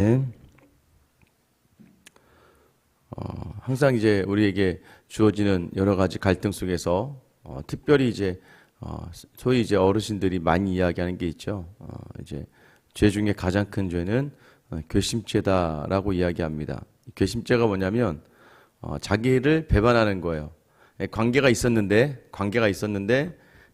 네. 항상 이제 우리에게 주어지는 여러 가지 갈등 속에서 특별히 이제 소위 이제 어르신들이 많이 이야기하는 게 있죠. 이제 죄 중에 가장 큰 죄는 괘씸죄다라고 이야기합니다. 괘씸죄가 뭐냐면 자기를 배반하는 거예요. 관계가 있었는데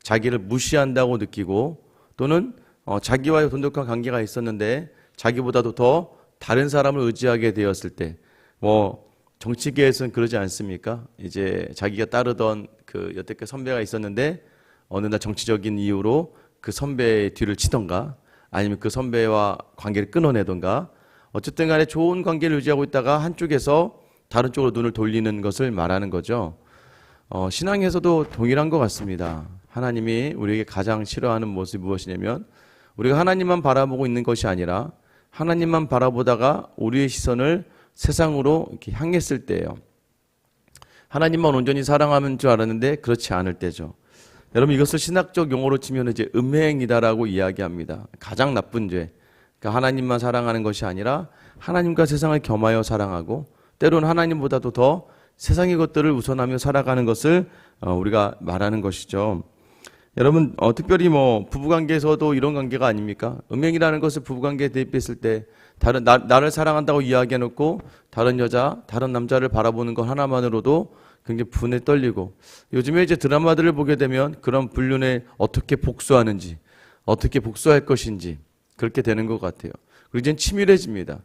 자기를 무시한다고 느끼고 또는 자기와의 돈독한 관계가 있었는데 자기보다도 더 다른 사람을 의지하게 되었을 때, 뭐 정치계에서는 그러지 않습니까? 이제 자기가 따르던 그 여태껏 선배가 있었는데 어느 날 정치적인 이유로 그 선배의 뒤를 치던가 아니면 그 선배와 관계를 끊어내던가 어쨌든 간에 좋은 관계를 유지하고 있다가 한쪽에서 다른 쪽으로 눈을 돌리는 것을 말하는 거죠. 신앙에서도 동일한 것 같습니다. 하나님이 우리에게 가장 싫어하는 모습이 무엇이냐면 우리가 하나님만 바라보고 있는 것이 아니라 하나님만 바라보다가 우리의 시선을 세상으로 이렇게 향했을 때예요. 하나님만 온전히 사랑하는 줄 알았는데 그렇지 않을 때죠. 여러분, 이것을 신학적 용어로 치면 이제 음행이다라고 이야기합니다. 가장 나쁜 죄. 그러니까 하나님만 사랑하는 것이 아니라 하나님과 세상을 겸하여 사랑하고 때로는 하나님보다도 더 세상의 것들을 우선하며 살아가는 것을 우리가 말하는 것이죠. 여러분, 특별히 뭐 부부관계에서도 이런 관계가 아닙니까? 음행이라는 것을 부부관계에 대입했을 때 나를 사랑한다고 이야기해놓고 다른 여자, 다른 남자를 바라보는 것 하나만으로도 굉장히 분에 떨리고, 요즘에 이제 드라마들을 보게 되면 그런 불륜에 어떻게 복수하는지, 어떻게 복수할 것인지 그렇게 되는 것 같아요. 그리고 이제는 치밀해집니다.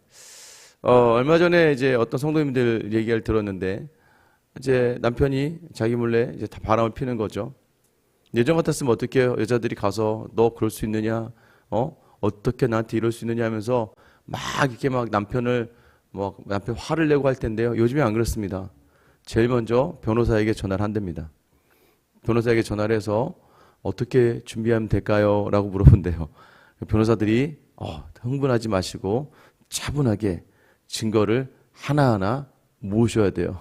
얼마 전에 이제 어떤 성도님들 얘기를 들었는데 이제 남편이 자기 몰래 이제 다 바람을 피는 거죠. 예전 같았으면 어떻게 해요? 여자들이 가서 너 그럴 수 있느냐? 어떻게 나한테 이럴 수 있느냐 하면서 막 이렇게 막 남편 화를 내고 할 텐데요. 요즘에 안 그렇습니다. 제일 먼저 변호사에게 전화를 한답니다. 변호사에게 전화를 해서 어떻게 준비하면 될까요? 라고 물어본대요. 변호사들이 흥분하지 마시고 차분하게 증거를 하나하나 모으셔야 돼요.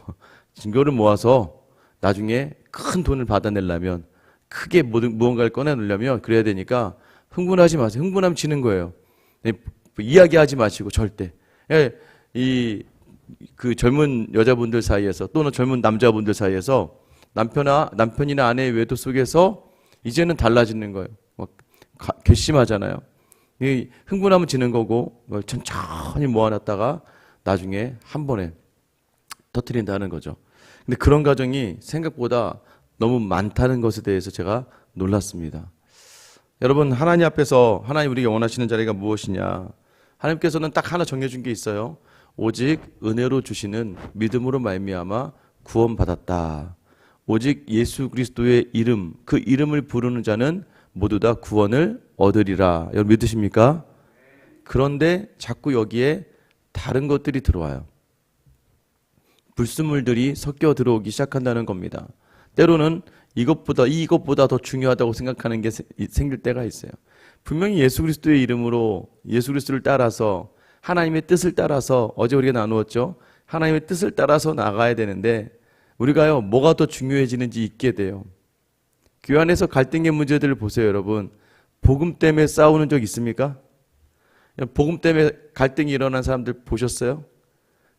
증거를 모아서 나중에 큰 돈을 받아내려면 크게 무언가를 꺼내놓으려면 그래야 되니까 흥분하지 마세요. 흥분하면 지는 거예요. 이야기하지 마시고 절대. 그 젊은 여자분들 사이에서 또는 젊은 남자분들 사이에서 남편이나 아내의 외도 속에서 이제는 달라지는 거예요. 괘씸하잖아요. 흥분하면 지는 거고 천천히 모아놨다가 나중에 한 번에 터뜨린다는 거죠. 근데 그런 가정이 생각보다 너무 많다는 것에 대해서 제가 놀랐습니다. 여러분, 하나님 앞에서 하나님 우리에게 원하시는 자리가 무엇이냐? 하나님께서는 딱 하나 정해준 게 있어요. 오직 은혜로 주시는 믿음으로 말미암아 구원받았다. 오직 예수 그리스도의 이름, 그 이름을 부르는 자는 모두 다 구원을 얻으리라. 여러분 믿으십니까? 그런데 자꾸 여기에 다른 것들이 들어와요. 불순물들이 섞여 들어오기 시작한다는 겁니다. 때로는 이것보다 더 중요하다고 생각하는 게 생길 때가 있어요. 분명히 예수 그리스도의 이름으로 예수 그리스도를 따라서 하나님의 뜻을 따라서 어제 우리가 나누었죠. 하나님의 뜻을 따라서 나가야 되는데 우리가요, 뭐가 더 중요해지는지 잊게 돼요. 교회 안에서 갈등의 문제들을 보세요, 여러분. 복음 때문에 싸우는 적 있습니까? 복음 때문에 갈등이 일어난 사람들 보셨어요?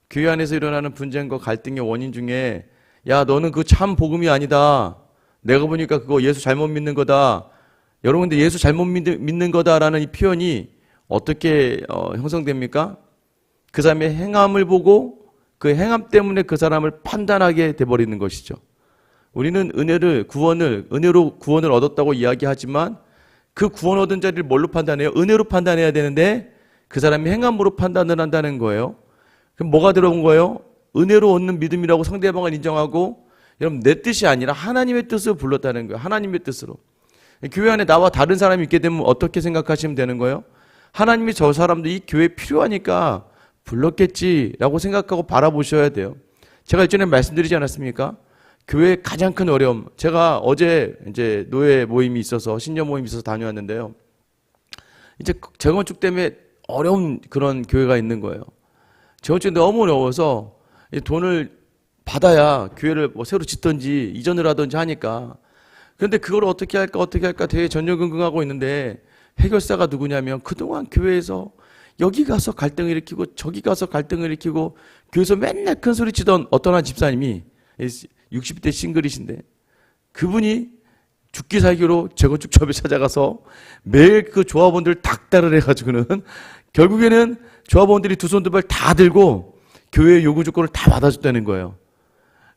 교회 안에서 일어나는 분쟁과 갈등의 원인 중에 야, 너는 그 참 복음이 아니다. 내가 보니까 그거 예수 잘못 믿는 거다. 여러분, 근데 예수 잘못 믿는 거다라는 이 표현이 어떻게 형성됩니까? 그 사람의 행함을 보고 그 행함 때문에 그 사람을 판단하게 돼버리는 것이죠. 우리는 은혜로 구원을 얻었다고 이야기하지만 그 구원 얻은 자리를 뭘로 판단해요? 은혜로 판단해야 되는데 그 사람이 행함으로 판단을 한다는 거예요. 그럼 뭐가 들어온 거예요? 은혜로 얻는 믿음이라고 상대방을 인정하고, 여러분, 내 뜻이 아니라 하나님의 뜻으로 불렀다는 거예요. 하나님의 뜻으로. 교회 안에 나와 다른 사람이 있게 되면 어떻게 생각하시면 되는 거예요? 하나님이 저 사람도 이 교회에 필요하니까 불렀겠지라고 생각하고 바라보셔야 돼요. 제가 이전에 말씀드리지 않았습니까? 교회의 가장 큰 어려움. 제가 어제 이제 노예 모임이 있어서, 신녀 모임이 있어서 다녀왔는데요. 이제 재건축 때문에 어려운 그런 교회가 있는 거예요. 재건축이 너무 어려워서 돈을 받아야 교회를 새로 짓든지 이전을 하든지 하니까. 그런데 그걸 어떻게 할까 되게 전전긍긍하고 있는데 해결사가 누구냐면 그동안 교회에서 여기 가서 갈등을 일으키고 저기 가서 갈등을 일으키고 교회에서 맨날 큰 소리 치던 어떤 한 집사님이 60대 싱글이신데 그분이 죽기 살기로 재건축 조합에 찾아가서 매일 그 조합원들 닥달을 해가지고는 결국에는 조합원들이 두 손 두 발 다 들고 교회의 요구 조건을 다 받아줬다는 거예요.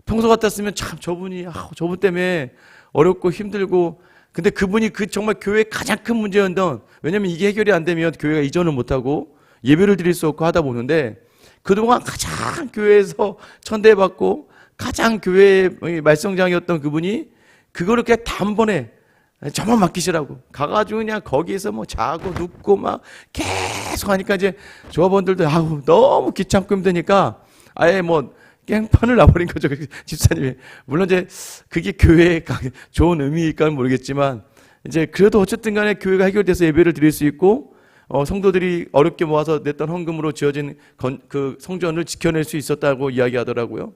평소 같았으면 참 저분 때문에 어렵고 힘들고, 근데 그분이 정말 교회의 가장 큰 문제였던, 왜냐면 이게 해결이 안 되면 교회가 이전을 못하고 예배를 드릴 수 없고 하다 보는데, 그동안 가장 교회에서 천대받고 가장 교회의 말썽장이었던 그분이 그거를 그냥 단번에 저만 맡기시라고 가가지고 그냥 거기에서 뭐 자고 눕고 막 계속 하니까 이제 조합원들도 너무 귀찮고 힘드니까 아예 뭐 깽판을 놔버린 거죠, 집사님이. 물론 이제 그게 교회의 좋은 의미일까는 모르겠지만, 이제 그래도 어쨌든 간에 교회가 해결돼서 예배를 드릴 수 있고, 성도들이 어렵게 모아서 냈던 헌금으로 지어진 그 성전을 지켜낼 수 있었다고 이야기하더라고요.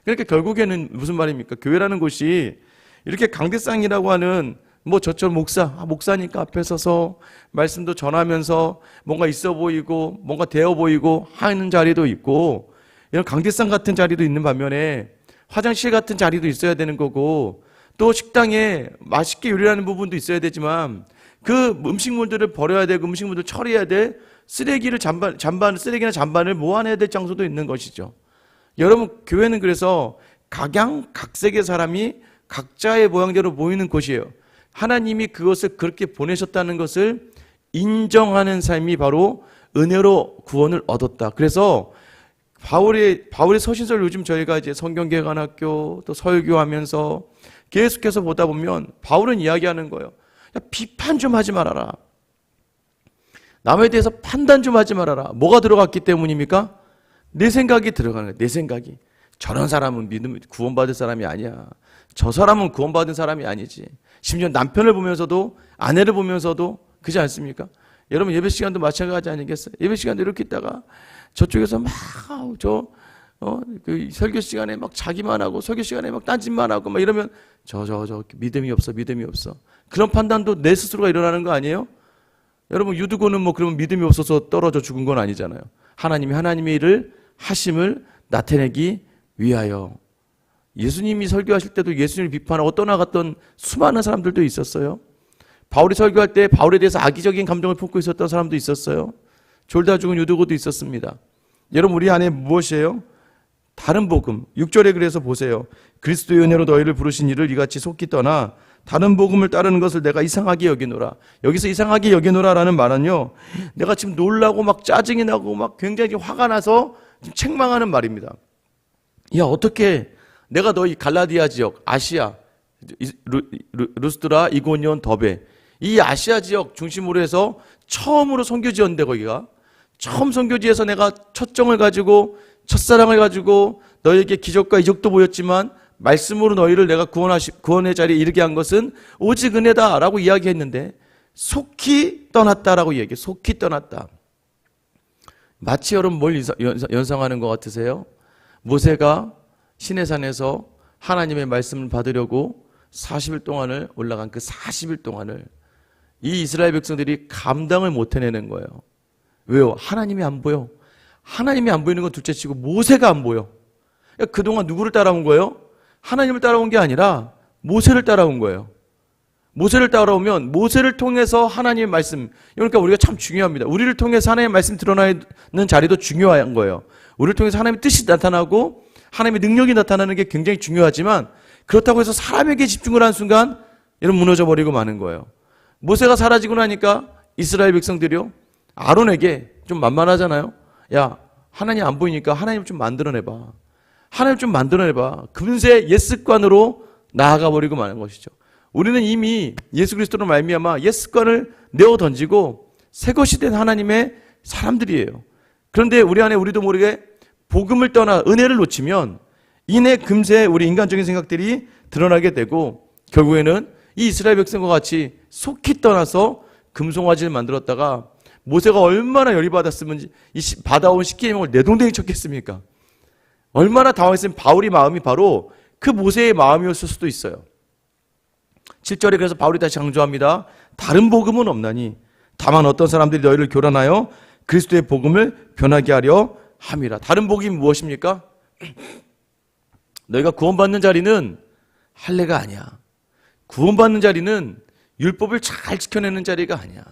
그러니까 결국에는 무슨 말입니까? 교회라는 곳이 이렇게 강대상이라고 하는 뭐 저처럼 목사니까 앞에 서서 말씀도 전하면서 뭔가 있어 보이고 뭔가 되어 보이고 하는 자리도 있고, 이런 강대상 같은 자리도 있는 반면에 화장실 같은 자리도 있어야 되는 거고, 또 식당에 맛있게 요리하는 부분도 있어야 되지만 그 음식물들을 버려야 되고 음식물들 처리해야 돼 쓰레기를 쓰레기나 잔반을 모아내야 될 장소도 있는 것이죠. 여러분, 교회는 그래서 각양각색의 사람이 각자의 모양대로 모이는 곳이에요. 하나님이 그것을 그렇게 보내셨다는 것을 인정하는 삶이 바로 은혜로 구원을 얻었다. 그래서 바울의 서신서를 요즘 저희가 이제 성경개관학교 또 설교하면서 계속해서 보다 보면 바울은 이야기하는 거예요. 야, 비판 좀 하지 말아라. 남에 대해서 판단 좀 하지 말아라. 뭐가 들어갔기 때문입니까? 내 생각이 들어가는 거예요. 내 생각이. 저런 사람은 구원받을 사람이 아니야. 저 사람은 구원받은 사람이 아니지. 심지어 남편을 보면서도, 아내를 보면서도, 그렇지 않습니까? 여러분, 예배 시간도 마찬가지 아니겠어요? 예배 시간도 이렇게 있다가 저쪽에서 막 그 설교 시간에 막 자기만 하고 설교 시간에 막 딴짓만 하고 막 이러면 저 믿음이 없어. 그런 판단도 내 스스로가 일어나는 거 아니에요? 여러분, 유두고는 뭐 그러면 믿음이 없어서 떨어져 죽은 건 아니잖아요. 하나님이 하나님의 일을 하심을 나타내기 위하여. 예수님이 설교하실 때도 예수님을 비판하고 떠나갔던 수많은 사람들도 있었어요. 바울이 설교할 때 바울에 대해서 악의적인 감정을 품고 있었던 사람도 있었어요. 졸다 죽은 유두고도 있었습니다. 여러분, 우리 안에 무엇이에요? 다른 복음. 6절에 그래서 보세요. 그리스도의 은혜로 너희를 부르신 이를 이같이 속히 떠나 다른 복음을 따르는 것을 내가 이상하게 여기노라. 여기서 이상하게 여기노라라는 말은요, 내가 지금 놀라고 막 짜증이 나고 막 굉장히 화가 나서 지금 책망하는 말입니다. 야, 어떻게 내가 너희 갈라디아 지역, 아시아, 루스드라, 이고니온, 더베, 이 아시아 지역 중심으로 해서 처음으로 선교지였는데, 거기가 처음 선교지에서 내가 첫정을 가지고 첫사랑을 가지고 너희에게 기적과 이적도 보였지만 말씀으로 너희를 내가 구원의 자리에 이르게 한 것은 오직 은혜다라고 이야기했는데, 속히 떠났다라고 얘기해. 속히 떠났다. 마치 여러분 뭘 연상하는 것 같으세요? 모세가 시내산에서 하나님의 말씀을 받으려고 40일 동안을 올라간 그 40일 동안을 이 이스라엘 백성들이 감당을 못 해내는 거예요. 왜요? 하나님이 안 보여. 하나님이 안 보이는 건 둘째치고 모세가 안 보여. 그러니까 그동안 누구를 따라온 거예요? 하나님을 따라온 게 아니라 모세를 따라온 거예요. 모세를 따라오면 모세를 통해서 하나님의 말씀, 그러니까 우리가 참 중요합니다. 우리를 통해서 하나님의 말씀 드러나는 자리도 중요한 거예요. 우리를 통해서 하나님의 뜻이 나타나고 하나님의 능력이 나타나는 게 굉장히 중요하지만, 그렇다고 해서 사람에게 집중을 한 순간 여러분 무너져 버리고 마는 거예요. 모세가 사라지고 나니까 이스라엘 백성들이요, 아론에게 좀 만만하잖아요. 야, 하나님 안 보이니까 하나님 좀 만들어내봐. 하나님 좀 만들어내봐. 금세 옛 습관으로 나아가 버리고 마는 것이죠. 우리는 이미 예수 그리스도로 말미암아 옛 습관을 내어 던지고 새 것이 된 하나님의 사람들이에요. 그런데 우리 안에 우리도 모르게 복음을 떠나 은혜를 놓치면 이내 금세 우리 인간적인 생각들이 드러나게 되고, 결국에는 이 이스라엘 백성과 같이 속히 떠나서 금송아지를 만들었다가 모세가 얼마나 열이 받았으면 받아온 십계명을 내동댕이 쳤겠습니까? 얼마나 당황했으면 바울의 마음이 바로 그 모세의 마음이었을 수도 있어요. 7절에 그래서 바울이 다시 강조합니다. 다른 복음은 없나니 다만 어떤 사람들이 너희를 교란하여 그리스도의 복음을 변하게 하려 함이라. 다른 복음이 무엇입니까? 너희가 구원받는 자리는 할례가 아니야. 구원받는 자리는 율법을 잘 지켜내는 자리가 아니야.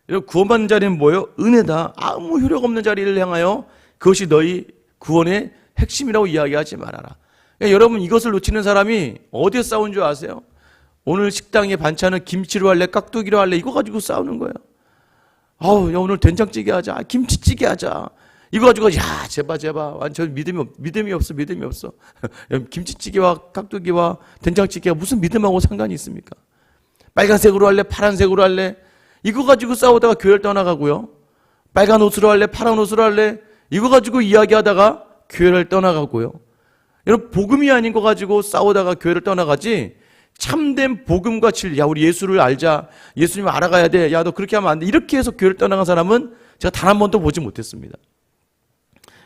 여러분, 구원받는 자리는 뭐예요? 은혜다. 아무 효력 없는 자리를 향하여 그것이 너희 구원의 핵심이라고 이야기하지 말아라. 그러니까 여러분, 이것을 놓치는 사람이 어디에 싸운 줄 아세요? 오늘 식당에 반찬은 김치로 할래, 깍두기로 할래, 이거 가지고 싸우는 거예요. 아우, 야, 오늘 된장찌개 하자, 김치찌개 하자. 이거 가지고, 야, 제발, 완전 믿음이 없어. 김치찌개와 깍두기와 된장찌개가 무슨 믿음하고 상관이 있습니까? 빨간색으로 할래, 파란색으로 할래? 이거 가지고 싸우다가 교회를 떠나가고요. 빨간 옷으로 할래, 파란 옷으로 할래? 이거 가지고 이야기하다가 교회를 떠나가고요. 여러분, 복음이 아닌 거 가지고 싸우다가 교회를 떠나가지, 참된 복음과 진리, 야, 우리 예수를 알자, 예수님을 알아가야 돼, 야, 너 그렇게 하면 안 돼, 이렇게 해서 교회를 떠나간 사람은 제가 단 한 번도 보지 못했습니다.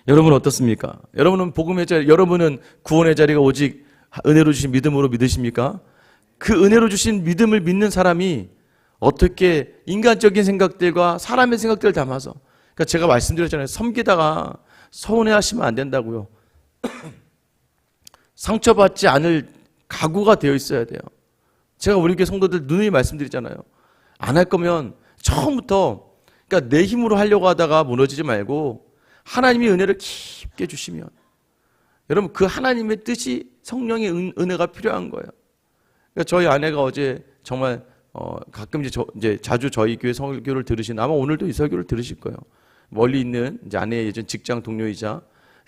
여러분은 어떻습니까? 여러분은 복음의 자리, 여러분은 구원의 자리가 오직 은혜로 주신 믿음으로 믿으십니까? 그 은혜로 주신 믿음을 믿는 사람이 어떻게 인간적인 생각들과 사람의 생각들을 담아서, 그러니까 제가 말씀드렸잖아요. 섬기다가 서운해하시면 안 된다고요. 상처받지 않을 각오가 되어 있어야 돼요. 제가 우리 교회 성도들 누누이 말씀드리잖아요. 안 할 거면 처음부터, 그러니까 내 힘으로 하려고 하다가 무너지지 말고 하나님이 은혜를 깊게 주시면, 여러분, 그 하나님의 뜻이, 성령의 은혜가 필요한 거예요. 그러니까 저희 아내가 어제 정말 가끔 이제 자주 저희 교회 설교를 들으신, 아마 오늘도 이 설교를 들으실 거예요. 멀리 있는 이제 아내의 예전 직장 동료이자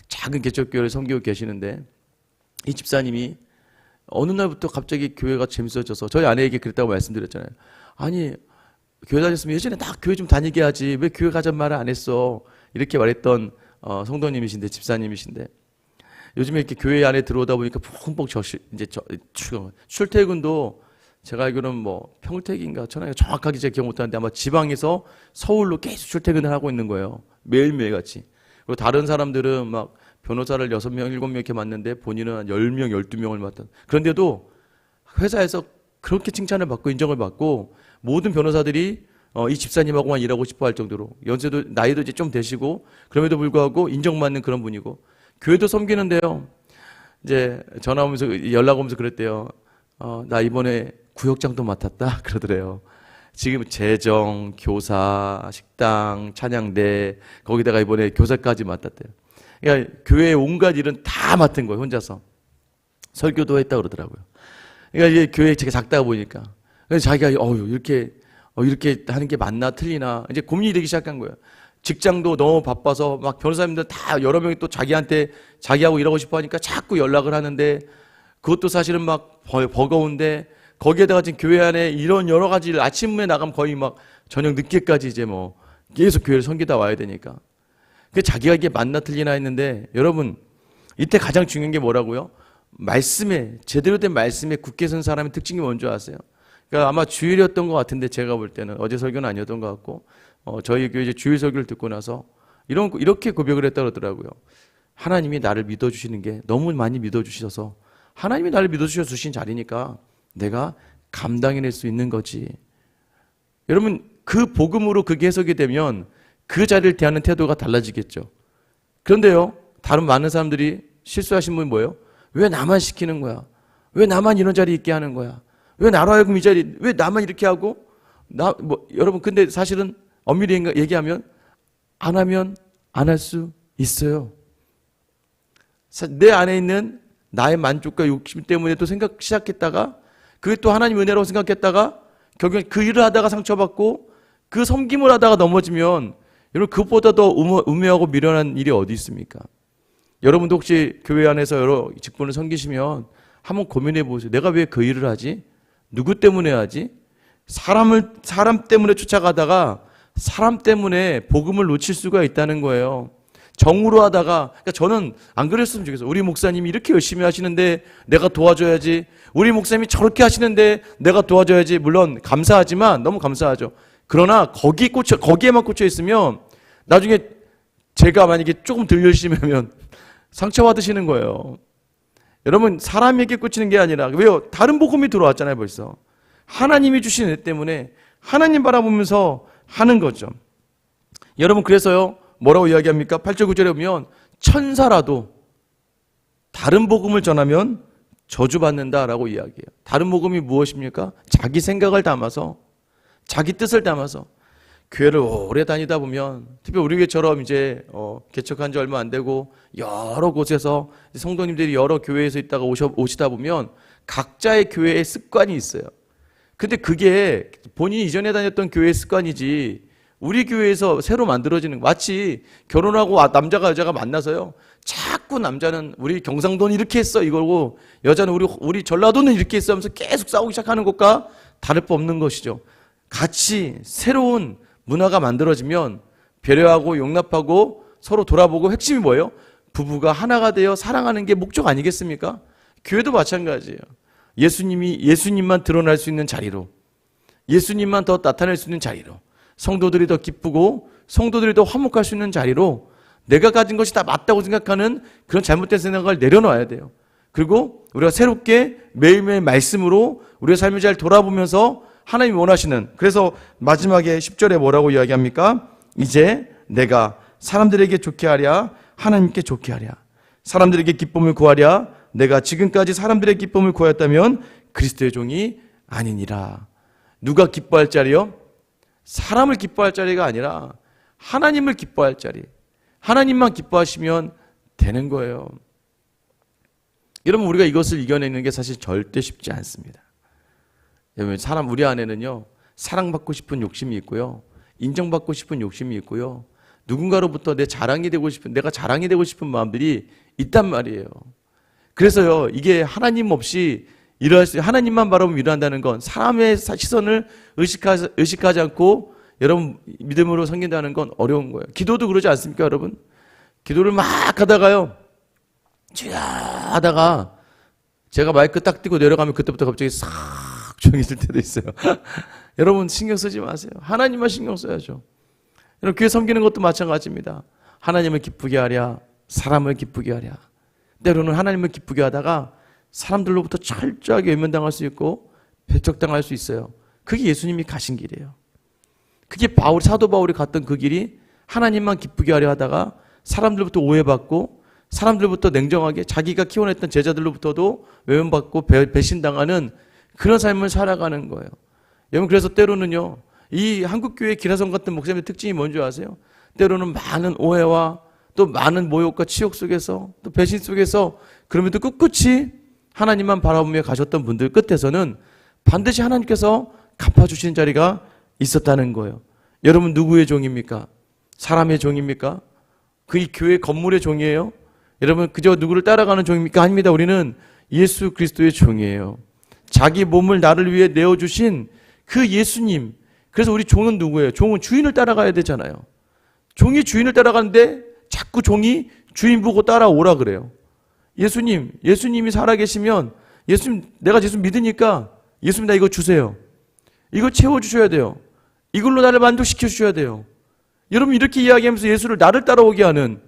작은 개척교회를 섬기고 계시는데, 이 집사님이 어느 날부터 갑자기 교회가 재밌어져서 저희 아내에게 그랬다고 말씀드렸잖아요. 아니, 교회 다녔으면 예전에 나 교회 좀 다니게 하지, 왜 교회 가자는 말을 안 했어? 이렇게 말했던 성도님이신데, 집사님이신데, 요즘에 이렇게 교회 안에 들어오다 보니까 펑펑 출퇴근도 제가 알기로는 뭐 평택인가 전화가 정확하게 제가 기억 못하는데 아마 지방에서 서울로 계속 출퇴근을 하고 있는 거예요. 매일매일 같이. 그리고 다른 사람들은 막 변호사를 6명, 7명 이렇게 맡는데 본인은 한 10명, 12명을 맡던. 그런데도 회사에서 그렇게 칭찬을 받고 인정을 받고 모든 변호사들이 이 집사님하고만 일하고 싶어 할 정도로, 연세도, 나이도 이제 좀 되시고 그럼에도 불구하고 인정받는 그런 분이고, 교회도 섬기는데요. 이제 전화 오면서, 연락 오면서 그랬대요. 나 이번에 구역장도 맡았다 그러더래요. 지금 재정, 교사, 식당, 찬양대, 거기다가 이번에 교사까지 맡았대요. 그러니까 교회의 온갖 일은 다 맡은 거예요, 혼자서. 설교도 했다 그러더라고요. 그러니까 이제 교회 되게 작다 보니까. 그래서 자기가 이렇게 하는 게 맞나 틀리나 이제 고민이 되기 시작한 거예요. 직장도 너무 바빠서 막 변호사님들 다 여러 명이 또 자기하고 일하고 싶어 하니까 자꾸 연락을 하는데, 그것도 사실은 막 버거운데, 거기에다가 지금 교회 안에 이런 여러 가지 일, 아침에 나가면 거의 막 저녁 늦게까지 이제 뭐 계속 교회를 섬기다 와야 되니까. 그 자기가 이게 맞나 틀리나 했는데, 여러분, 이때 가장 중요한 게 뭐라고요? 말씀에, 제대로 된 말씀에 굳게 선 사람의 특징이 뭔지 아세요? 그러니까 아마 주일이었던 것 같은데, 제가 볼 때는 어제 설교는 아니었던 것 같고, 저희 교회 이제 주일 설교를 듣고 나서 이렇게 고백을 했다 그러더라고요. 하나님이 나를 믿어주시는 게 너무 많이 믿어주셔서, 하나님이 나를 믿어주셔서 주신 자리니까 내가 감당해낼 수 있는 거지. 여러분, 그 복음으로 그게 해석이 되면 그 자리를 대하는 태도가 달라지겠죠. 그런데요, 다른 많은 사람들이 실수하신 분이 뭐예요? 왜 나만 시키는 거야? 왜 나만 이런 자리에 있게 하는 거야? 왜 나로 하여금 이 자리, 왜 나만 이렇게 하고? 여러분, 근데 사실은 엄밀히 얘기하면 안 하면 안 할 수 있어요. 내 안에 있는 나의 만족과 욕심 때문에 또 시작했다가, 그게 또 하나님 은혜라고 생각했다가 결국엔 그 일을 하다가 상처받고 그 섬김을 하다가 넘어지면, 여러분, 그것보다 더 우매하고 미련한 일이 어디 있습니까? 여러분도 혹시 교회 안에서 여러 직분을 섬기시면 한번 고민해 보세요. 내가 왜 그 일을 하지? 누구 때문에 하지? 사람 때문에 쫓아가다가 사람 때문에 복음을 놓칠 수가 있다는 거예요. 정으로 하다가, 그러니까 저는 안 그랬으면 좋겠어요. 우리 목사님이 이렇게 열심히 하시는데 내가 도와줘야지. 우리 목사님이 저렇게 하시는데 내가 도와줘야지. 물론 감사하지만, 너무 감사하죠. 그러나 거기에만 꽂혀 있으면 나중에 제가 만약에 조금 덜 열심히 하면 상처받으시는 거예요. 여러분, 사람에게 꽂히는 게 아니라, 왜요? 다른 복음이 들어왔잖아요, 벌써. 하나님이 주신 애 때문에 하나님 바라보면서 하는 거죠. 여러분 그래서요 뭐라고 이야기합니까? 8절 9절에 보면 천사라도 다른 복음을 전하면 저주받는다라고 이야기해요. 다른 복음이 무엇입니까? 자기 생각을 담아서 자기 뜻을 담아서 교회를 오래 다니다 보면 특히 우리 교회처럼 이제 개척한 지 얼마 안 되고 여러 곳에서 성도님들이 여러 교회에서 있다가 오시다 보면 각자의 교회의 습관이 있어요. 근데 그게 본인이 이전에 다녔던 교회의 습관이지 우리 교회에서 새로 만들어지는 마치 결혼하고 남자가 여자가 만나서요 자꾸 남자는 우리 경상도는 이렇게 했어 이거고 여자는 우리 전라도는 이렇게 했어 하면서 계속 싸우기 시작하는 것과 다를 바 없는 것이죠. 같이 새로운 문화가 만들어지면 배려하고 용납하고 서로 돌아보고 핵심이 뭐예요? 부부가 하나가 되어 사랑하는 게 목적 아니겠습니까? 교회도 마찬가지예요. 예수님만 드러날 수 있는 자리로 예수님만 더 나타낼 수 있는 자리로 성도들이 더 기쁘고 성도들이 더 화목할 수 있는 자리로 내가 가진 것이 다 맞다고 생각하는 그런 잘못된 생각을 내려놔야 돼요. 그리고 우리가 새롭게 매일매일 말씀으로 우리의 삶을 잘 돌아보면서 하나님이 원하시는 그래서 마지막에 10절에 뭐라고 이야기합니까? 이제 내가 사람들에게 좋게 하랴 하나님께 좋게 하랴 사람들에게 기쁨을 구하랴 내가 지금까지 사람들의 기쁨을 구하였다면 그리스도의 종이 아니니라. 누가 기뻐할 자리요? 사람을 기뻐할 자리가 아니라 하나님을 기뻐할 자리. 하나님만 기뻐하시면 되는 거예요. 여러분 우리가 이것을 이겨내는 게 사실 절대 쉽지 않습니다. 여러분 우리 안에는요 사랑받고 싶은 욕심이 있고요 인정받고 싶은 욕심이 있고요 누군가로부터 내가 자랑이 되고 싶은 마음들이 있단 말이에요. 그래서요 이게 하나님 없이 하나님만 바라보면 일어난다는 건 사람의 시선을 의식하지 않고 여러분 믿음으로 섬긴다는 건 어려운 거예요. 기도도 그러지 않습니까 여러분? 기도를 막 하다가요 주야 하다가 제가 마이크 딱 띄고 내려가면 그때부터 갑자기 싹 조용해질 때도 있어요. 여러분 신경 쓰지 마세요. 하나님만 신경 써야죠. 여러분 교회 섬기는 것도 마찬가지입니다. 하나님을 기쁘게 하랴 사람을 기쁘게 하랴. 때로는 하나님을 기쁘게 하다가 사람들로부터 철저하게 외면당할 수 있고 배척당할 수 있어요. 그게 예수님이 가신 길이에요. 그게 사도 바울이 갔던 그 길이 하나님만 기쁘게 하려 하다가 사람들부터 오해받고 사람들부터 냉정하게 자기가 키워냈던 제자들로부터도 외면받고 배신당하는 그런 삶을 살아가는 거예요. 여러분 그래서 때로는요 이 한국교회 기라성 같은 목사님의 특징이 뭔지 아세요? 때로는 많은 오해와 또 많은 모욕과 치욕 속에서 또 배신 속에서 그럼에도 꿋꿋이 하나님만 바라보며 가셨던 분들 끝에서는 반드시 하나님께서 갚아주시는 자리가 있었다는 거예요. 여러분 누구의 종입니까? 사람의 종입니까? 그 교회 건물의 종이에요? 여러분 그저 누구를 따라가는 종입니까? 아닙니다. 우리는 예수 그리스도의 종이에요. 자기 몸을 나를 위해 내어주신 그 예수님. 그래서 우리 종은 누구예요? 종은 주인을 따라가야 되잖아요. 종이 주인을 따라가는데 자꾸 종이 주인 보고 따라오라 그래요. 예수님이 살아계시면 내가 예수 믿으니까 예수님 나 이거 주세요. 이거 채워주셔야 돼요. 이걸로 나를 만족시켜 주셔야 돼요. 여러분 이렇게 이야기하면서 예수를 나를 따라오게 하는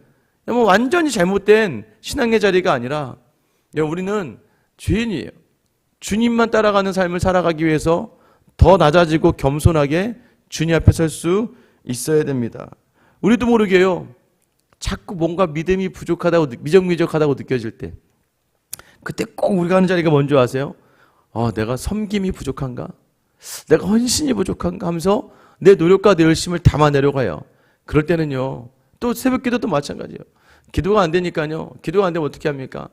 완전히 잘못된 신앙의 자리가 아니라 우리는 죄인이에요. 주님만 따라가는 삶을 살아가기 위해서 더 낮아지고 겸손하게 주님 앞에 설 수 있어야 됩니다. 우리도 모르게요. 자꾸 뭔가 믿음이 부족하다고 미적미적하다고 느껴질 때 그때 꼭 우리가 하는 자리가 뭔지 아세요? 내가 섬김이 부족한가? 내가 헌신이 부족한가? 하면서 내 노력과 내 열심을 담아내려가요. 그럴 때는요 또 새벽 기도도 마찬가지예요. 기도가 안 되니까요. 기도가 안 되면 어떻게 합니까?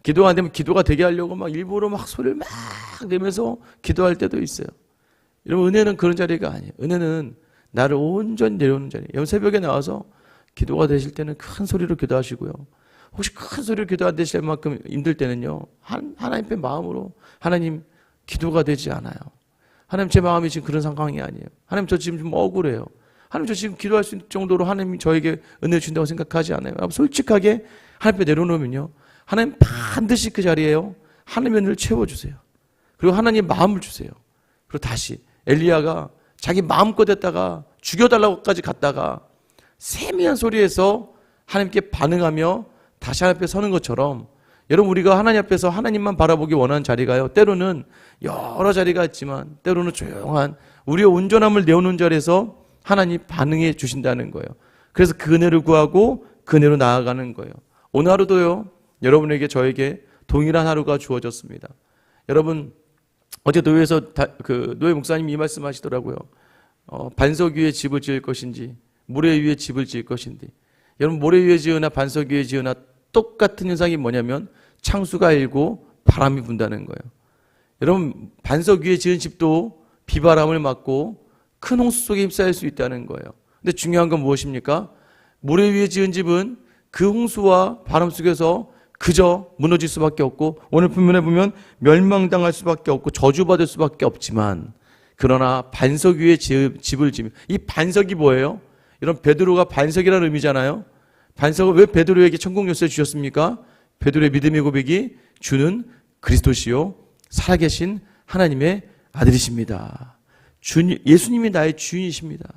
기도가 안 되면 기도가 되게 하려고 막 일부러 막 소리를 막 내면서 기도할 때도 있어요. 여러분 은혜는 그런 자리가 아니에요. 은혜는 나를 온전히 내려오는 자리예요. 여러분 새벽에 나와서 기도가 되실 때는 큰 소리로 기도하시고요. 혹시 큰 소리로 기도 안 되실 만큼 힘들 때는요. 하나님 앞에 마음으로 하나님 기도가 되지 않아요. 하나님 제 마음이 지금 그런 상황이 아니에요. 하나님 저 지금 좀 억울해요. 하나님 저 지금 기도할 수 있는 정도로 하나님이 저에게 은혜 주신다고 생각하지 않아요. 솔직하게 하나님 앞에 내려놓으면요. 하나님 반드시 그 자리에요. 하나님의 은혜를 채워주세요. 그리고 하나님 마음을 주세요. 그리고 다시 엘리야가 자기 마음껏 했다가 죽여달라고까지 갔다가 세미한 소리에서 하나님께 반응하며 다시 하나님 앞에 서는 것처럼 여러분 우리가 하나님 앞에서 하나님만 바라보기 원하는 자리가요. 때로는 여러 자리가 있지만 때로는 조용한 우리의 온전함을 내오는 자리에서 하나님 반응해 주신다는 거예요. 그래서 그 은혜를 구하고 그 은혜로 나아가는 거예요. 오늘 하루도요, 여러분에게 저에게 동일한 하루가 주어졌습니다. 여러분, 어제 노예에서 노예 목사님이 이 말씀 하시더라고요. 반석 위에 집을 지을 것인지 모래 위에 집을 지을 것인지. 여러분, 모래 위에 지으나 반석 위에 지으나 똑같은 현상이 뭐냐면 창수가 일고 바람이 분다는 거예요. 여러분, 반석 위에 지은 집도 비바람을 맞고 큰 홍수 속에 휩싸일 수 있다는 거예요. 근데 중요한 건 무엇입니까? 모래 위에 지은 집은 그 홍수와 바람 속에서 그저 무너질 수밖에 없고 오늘 본문에 보면 멸망당할 수밖에 없고 저주받을 수밖에 없지만, 그러나 반석 위에 집을 지으면, 이 반석이 뭐예요? 이런 베드로가 반석이라는 의미잖아요. 반석을 왜 베드로에게 천국 열쇠 주셨습니까? 베드로의 믿음의 고백이 주는 그리스도시요 살아계신 하나님의 아들이십니다. 예수님이 나의 주인이십니다.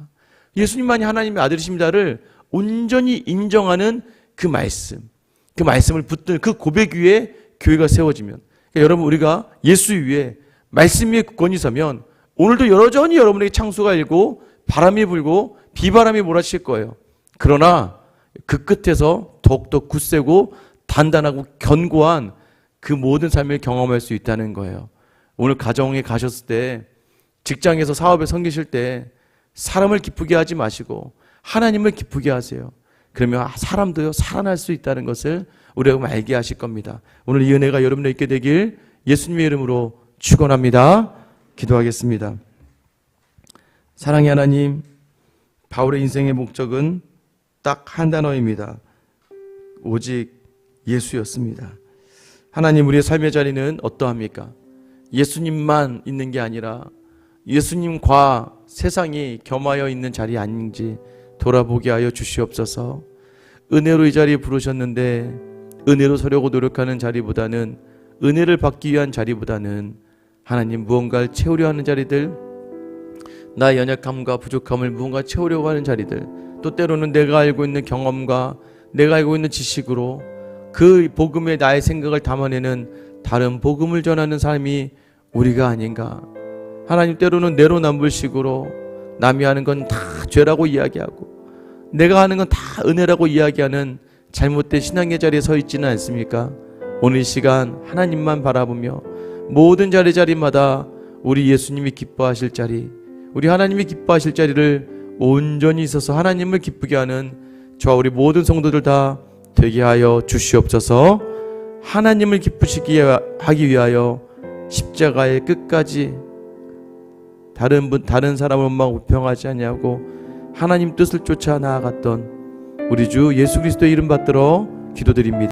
예수님만이 하나님의 아들이십니다를 온전히 인정하는 그 말씀을 붙든 그 고백 위에 교회가 세워지면, 그러니까 여러분, 우리가 예수 위에 말씀 위에 굳건히 서면 오늘도 여전히 여러분에게 창수가 일고 바람이 불고 비바람이 몰아칠 거예요. 그러나 그 끝에서 더욱더 굳세고 단단하고 견고한 그 모든 삶을 경험할 수 있다는 거예요. 오늘 가정에 가셨을 때, 직장에서 사업에 섬기실 때 사람을 기쁘게 하지 마시고 하나님을 기쁘게 하세요. 그러면 사람도요 살아날 수 있다는 것을 우리가 알게 하실 겁니다. 오늘 이 은혜가 여러분에게 있게 되길 예수님의 이름으로 축원합니다. 기도하겠습니다. 사랑의 하나님, 바울의 인생의 목적은 딱 한 단어입니다. 오직 예수였습니다. 하나님, 우리의 삶의 자리는 어떠합니까? 예수님만 있는 게 아니라 예수님과 세상이 겸하여 있는 자리 아닌지 돌아보게 하여 주시옵소서. 은혜로 이 자리에 부르셨는데 은혜로 서려고 노력하는 자리보다는, 은혜를 받기 위한 자리보다는 하나님 무언가를 채우려 하는 자리들, 나의 연약함과 부족함을 무언가 채우려고 하는 자리들, 또 때로는 내가 알고 있는 경험과 내가 알고 있는 지식으로 그 복음에 나의 생각을 담아내는 다른 복음을 전하는 삶이 우리가 아닌가. 하나님, 때로는 내로남불식으로 남이 하는 건 다 죄라고 이야기하고 내가 하는 건 다 은혜라고 이야기하는 잘못된 신앙의 자리에 서 있지는 않습니까? 오늘 이 시간 하나님만 바라보며 모든 자리마다 우리 예수님이 기뻐하실 자리, 우리 하나님이 기뻐하실 자리를 온전히 있어서 하나님을 기쁘게 하는 저와 우리 모든 성도들 다 되게 하여 주시옵소서. 하나님을 기쁘시게 하기 위하여 십자가의 끝까지 다른 사람을 원망하지 아니하고 하나님 뜻을 쫓아 나아갔던 우리 주 예수 그리스도의 이름 받들어 기도드립니다.